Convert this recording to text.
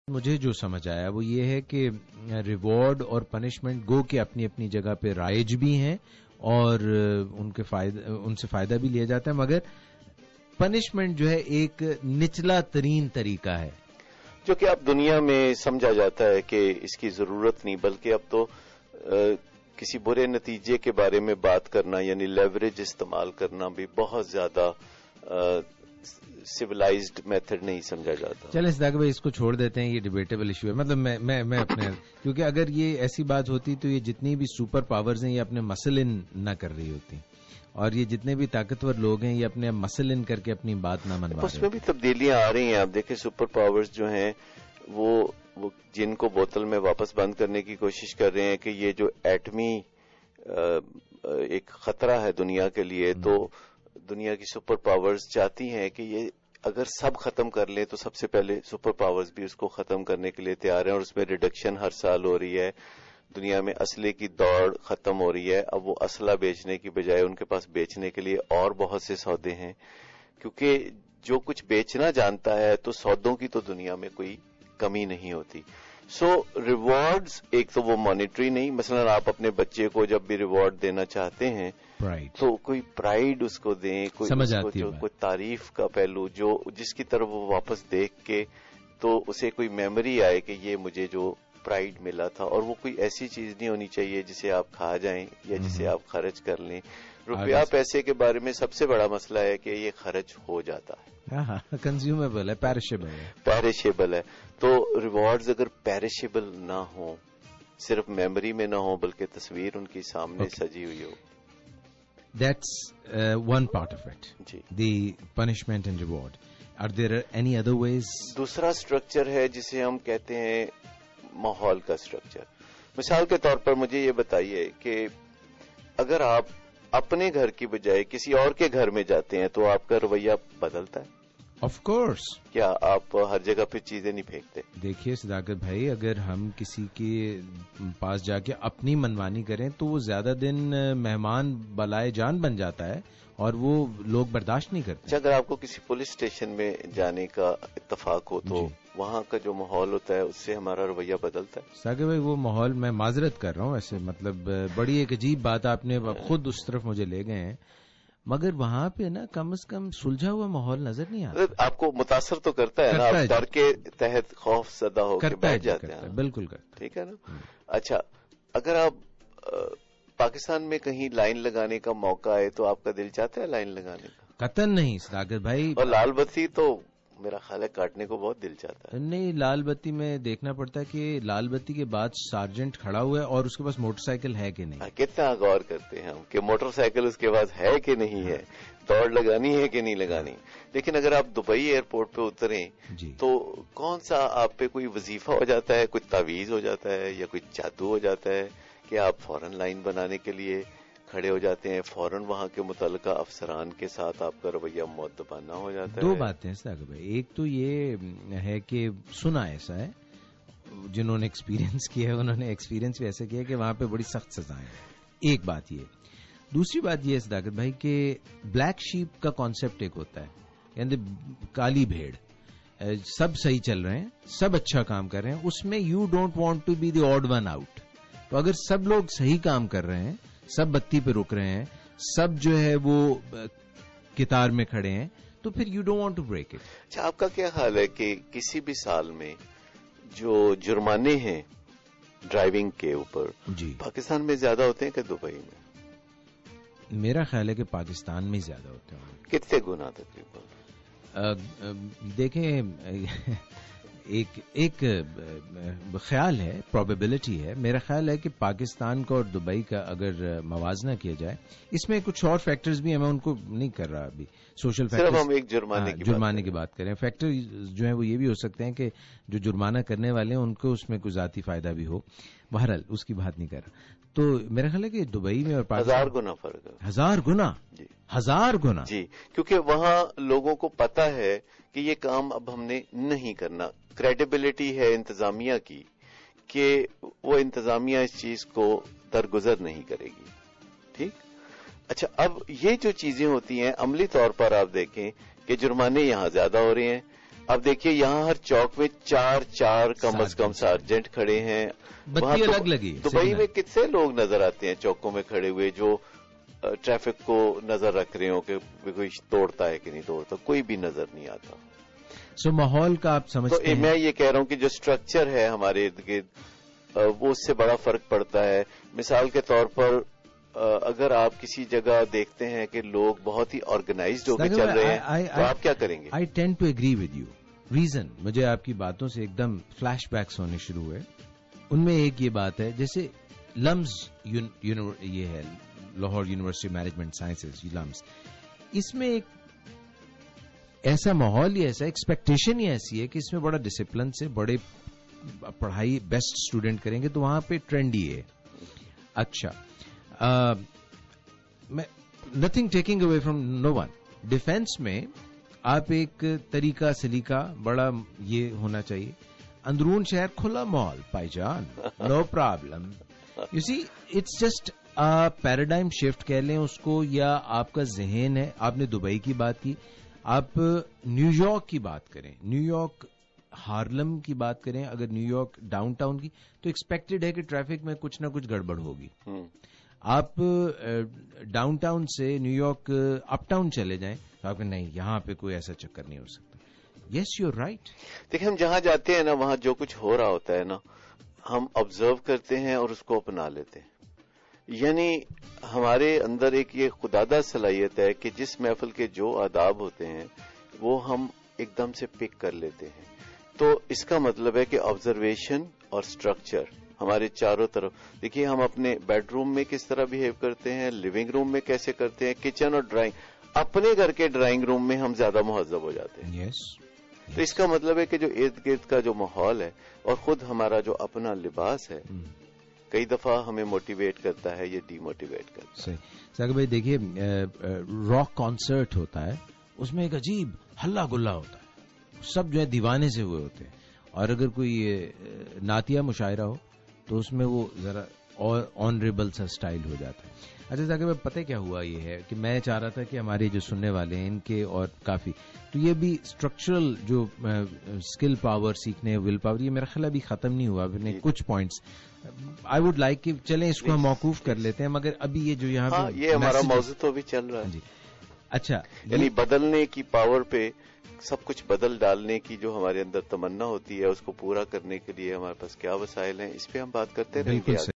مجھے جو سمجھ آیا وہ یہ ہے کہ ریوارڈ اور پنشمنٹ گو کہ اپنی اپنی جگہ پہ رائج بھی ہیں اور ان سے فائدہ بھی لیا جاتا ہے، مگر پنشمنٹ جو ہے ایک نچلا ترین طریقہ ہے جو کہ اب دنیا میں سمجھا جاتا ہے کہ اس کی ضرورت نہیں، بلکہ اب تو کسی برے نتیجے کے بارے میں بات کرنا یعنی لیوریج استعمال کرنا بھی بہت زیادہ سویلائزڈ میتھڈ نہیں سمجھا جاتا. چلیں صداق بھائی اس کو چھوڑ دیتے ہیں، یہ ڈیبیٹیبل ایشو ہے. مطلب میں اپنے کیونکہ اگر یہ ایسی بات ہوتی تو یہ جتنی بھی سپر پاورز ہیں یہ اپنے مسل ان نہ کر رہی ہوتی، اور یہ جتنے بھی طاقتور لوگ ہیں یہ اپنے مسل ان کر کے اپنی بات نہ منوا رہے. اس میں بھی تبدیلیاں آ رہی ہیں. آپ دیکھیں سپر پاورز جو ہیں وہ جن کو بوتل میں واپس بند کرنے کی کوشش کر رہے ہیں کہ یہ جو ایٹمی ایک خطرہ ہے دنیا کے لیے، تو دنیا کی سپر پاورز چاہتی ہیں کہ یہ اگر سب ختم کر لیں تو سب سے پہلے سپر پاورز بھی اس کو ختم کرنے کے لیے تیار ہیں، اور اس میں ریڈکشن ہر سال ہو رہی ہے. دنیا میں اسلحے کی دوڑ ختم ہو رہی ہے. اب وہ اسلحہ بیچنے کی بجائے ان کے پاس بیچنے کے لیے اور بہت سے سودے ہیں، کیونکہ جو کچھ بیچنا جانتا ہے تو سودوں کی تو دنیا میں کوئی کمی نہیں ہوتی. سو ریوارڈز ایک تو وہ مانیٹری نہیں، مثلا آپ اپنے بچے کو جب بھی ریوارڈ دینا چاہتے ہیں تو کوئی پرائیڈ اس کو دیں، کوئی تعریف کا پہلو جس کی طرف وہ واپس دیکھ کے تو اسے کوئی میموری آئے کہ یہ مجھے جو پرائیڈ ملا تھا. اور وہ کوئی ایسی چیز نہیں ہونی چاہیے جسے آپ کھا جائیں یا جسے آپ خرچ کر لیں. روپیہ پیسے کے بارے میں سب سے بڑا مسئلہ ہے کہ یہ خرچ ہو جاتا ہے، کنزیومیبل ہے، پیرشیبل ہے. تو ریوارڈز اگر پیرشیبل نہ ہوں، صرف میموری میں نہ ہوں بلکہ تصویر ان کی سامنے سجی ہوئی ہو. That's one part of it. جی. The punishment and reward. Are there any other ways? دوسرا اسٹرکچر ہے جسے ہم کہتے ہیں ماحول کا اسٹرکچر. مثال کے طور پر مجھے یہ بتائیے کہ اگر آپ اپنے گھر کی بجائے کسی اور کے گھر میں جاتے ہیں تو آپ کا رویہ بدلتا ہے. Of course. کیا آپ ہر جگہ پہ چیزیں نہیں پھینکتے؟ دیکھیے صداقت بھائی، اگر ہم کسی کے پاس جا کے اپنی منمانی کریں تو وہ زیادہ دن مہمان بالائے جان بن جاتا ہے اور وہ لوگ برداشت نہیں کرتے. اگر آپ کو کسی پولیس اسٹیشن میں جانے کا اتفاق ہو تو وہاں کا جو ماحول ہوتا ہے اس سے ہمارا رویہ بدلتا ہے. صداقت بھائی وہ ماحول، میں معذرت کر رہا ہوں ایسے، مطلب بڑی ایک عجیب بات آپ نے خود اس طرف مجھے لے گئے ہیں، مگر وہاں پہ نا کم از کم سلجھا ہوا ماحول نظر نہیں آتا. آپ کو متاثر تو کرتا ہے نا، آپ ڈر کے تحت خوف زدہ ہو کے بیٹھ جاتے ہیں. بالکل کرتا. ٹھیک ہے نا. اچھا، اگر آپ پاکستان میں کہیں لائن لگانے کا موقع آئے تو آپ کا دل چاہتا ہے لائن لگانے کا؟ قطعاً نہیں صداقت بھائی. اور لال بتی تو میرا خیال ہے کاٹنے کو بہت دل چاہتا ہے. نہیں، لال بتی میں دیکھنا پڑتا ہے کہ لال بتی کے بعد سارجنٹ کھڑا ہوا ہے اور اس کے پاس موٹر سائیکل ہے کہ نہیں. کتنا غور کرتے ہیں ہم کہ موٹر سائیکل اس کے پاس ہے کہ نہیں ہے، دوڑ لگانی ہے کہ نہیں لگانی. لیکن اگر آپ دبئی ایئرپورٹ پہ اتریں تو کون سا آپ پہ کوئی وظیفہ ہو جاتا ہے، کوئی تعویذ ہو جاتا ہے یا کوئی جادو ہو جاتا ہے کہ آپ فوراً لائن بنانے کے لیے کھڑے ہو جاتے ہیں، فوراً وہاں کے متعلقہ افسران کے ساتھ آپ کا رویہ مؤدبانہ ہو جاتا ہے. دو باتیں صداقت بھائی، ایک تو یہ ہے کہ سنا ایسا ہے، جنہوں نے ایکسپیرینس کیا ہے انہوں نے ایکسپیرینس بھی ایسا کیا کہ وہاں پہ بڑی سخت سزائیں ہیں. ایک بات یہ. دوسری بات یہ ہے صداقت بھائی کہ بلیک شیپ کا کانسیپٹ ایک ہوتا ہے، یعنی کالی بھیڑ. سب صحیح چل رہے ہیں، سب اچھا کام کر رہے ہیں، اس میں you don't want to be the odd one out. تو اگر سب لوگ صحیح کام کر رہے ہیں، سب بتی پہ رک رہے ہیں، سب جو ہے وہ قطار میں کھڑے ہیں، تو پھر you don't want to break it. اچھا، آپ کا کیا خیال ہے کہ کسی بھی سال میں جو جرمانے ہیں ڈرائیونگ کے اوپر پاکستان میں زیادہ ہوتے ہیں کہ دبئی میں؟ میرا خیال ہے کہ پاکستان میں زیادہ ہوتے ہیں. کتنے گنا تقریباً؟ دیکھیں، ایک خیال ہے، پروبیبلٹی ہے. میرا خیال ہے کہ پاکستان کا اور دبئی کا اگر موازنہ کیا جائے، اس میں کچھ اور فیکٹرز بھی ہیں، میں ان کو نہیں کر رہا ابھی. سوشل فیکٹرز، صرف ہم ایک جرمانے کی بات کریں. فیکٹر جو ہیں وہ یہ بھی ہو سکتے ہیں کہ جو جرمانہ کرنے والے ہیں ان کو اس میں کوئی ذاتی فائدہ بھی ہو. بہرحال اس کی بات نہیں کر رہا. تو میرا خیال ہے کہ دبئی میں اور پاکستان 1000 گنا فرق ہے. 1000 گنا؟ جی 1000 گنا. جی، کیونکہ وہاں لوگوں کو پتا ہے کہ یہ کام اب ہم نے نہیں کرنا. کریڈیبلٹی ہے انتظامیہ کی کہ وہ انتظامیہ اس چیز کو درگزر نہیں کرے گی. ٹھیک. اچھا، اب یہ جو چیزیں ہوتی ہیں عملی طور پر آپ دیکھیں کہ جرمانے یہاں زیادہ ہو رہے ہیں، اب دیکھیے یہاں ہر چوک میں چار کم از کم سارجنٹ کھڑے ہیں. بتی الگ لگی. دبئی میں کتنے لوگ نظر آتے ہیں چوکوں میں کھڑے ہوئے جو ٹریفک کو نظر رکھ رہے ہو کہ کوئی توڑتا ہے کہ نہیں توڑتا, کوئی بھی نظر نہیں آتا. سو ماحول کا آپ سمجھتے ہیں. میں یہ کہہ رہا ہوں کہ جو اسٹرکچر ہے ہمارے ارد گرد وہ اس سے بڑا فرق پڑتا ہے. مثال کے طور پر اگر آپ کسی جگہ دیکھتے ہیں کہ لوگ بہت ہی آرگنائزڈ ہو کے چل رہے ہیں تو آپ کیا کریں گے؟ I tend to agree with you. Reason مجھے آپ کی باتوں سے ایک دم فلیش بیکس ہونے شروع ہوئے. ان میں ایک یہ بات ہے, جیسے لمز یہ ہے Lahore university management sciences, LUMS, اس میں ایک ایسا ماحول ہی ایسا, ایکسپیکٹیشن ہی ایسی ہے کہ اس میں بڑا ڈسپلن سے بڑے پڑھائی بیسٹ اسٹوڈنٹ کریں گے, تو وہاں پہ ٹرینڈ ہی ہے. اچھا, nothing taking away from no one. Defence میں آپ ایک طریقہ سلیقہ بڑا یہ ہونا چاہیے. اندرون شہر کھلا مال پائی جان, no problem. You see it's just paradigm shift کہہ لیں اس کو, یا آپ کا ذہن ہے. آپ نے دبئی کی بات کی, آپ نیو یارک کی بات کریں, نیو یارک ہارلم کی بات کریں, اگر نیو یارک ڈاؤن ٹاؤن کی, تو ایکسپیکٹڈ ہے کہ ٹریفک میں کچھ نہ کچھ گڑبڑ ہوگی. آپ ڈاؤن ٹاؤن سے نیو یارک اپ ٹاؤن چلے جائیں تو آپ کہ نہیں یہاں پہ کوئی ایسا چکر نہیں ہو سکتا. Yes you right. دیکھیں ہم جہاں جاتے ہیں نا وہاں جو کچھ ہو رہا ہوتا ہے نا ہم آبزرو کرتے ہیں اور اس کو اپنا لیتے ہیں. یعنی ہمارے اندر ایک یہ خدادہ صلاحیت ہے کہ جس محفل کے جو آداب ہوتے ہیں وہ ہم ایک دم سے پک کر لیتے ہیں. تو اس کا مطلب ہے کہ آبزرویشن اور اسٹرکچر ہمارے چاروں طرف. دیکھیے ہم اپنے بیڈ روم میں کس طرح بہیو کرتے ہیں, لیونگ روم میں کیسے کرتے ہیں, کچن اور ڈرائنگ, اپنے گھر کے ڈرائنگ روم میں ہم زیادہ مہذب ہو جاتے ہیں. یس. تو اس کا مطلب ہے کہ جو ارد گرد کا جو ماحول ہے اور خود ہمارا جو اپنا لباس ہے کئی دفعہ ہمیں موٹیویٹ کرتا ہے, یہ ڈی موٹیویٹ کرتا ہے. صحیح. ساگر بھائی دیکھیے راک کانسرٹ ہوتا ہے, اس میں ایک عجیب ہلا گلا ہوتا ہے, سب جو ہے دیوانے سے ہوئے ہوتے ہیں, اور اگر کوئی نعتیہ مشاعرہ ہو تو اس میں وہ ذرا اور آنریبل سا سٹائل ہو جاتا ہے. اچھا ساگر بھائی پتہ کیا ہوا یہ ہے کہ میں چاہ رہا تھا کہ ہمارے جو سننے والے ہیں ان کے اور کافی تو یہ بھی اسٹرکچرل جو اسکل پاور سیکھنے ول پاور یہ میرا خیال ابھی ختم نہیں ہوا. اپنے کچھ پوائنٹس آئی ووڈ لائک کہ چلیں اس کو ہم موقوف کر لیتے ہیں, مگر ابھی یہ جو یہاں پہ یہ ہمارا موضوع تو بھی چل رہا ہے. جی اچھا, یعنی بدلنے کی پاور پہ سب کچھ بدل ڈالنے کی جو ہمارے اندر تمنا ہوتی ہے اس کو پورا کرنے کے لیے ہمارے پاس کیا وسائل ہیں اس پہ ہم بات کرتے رہیں گے.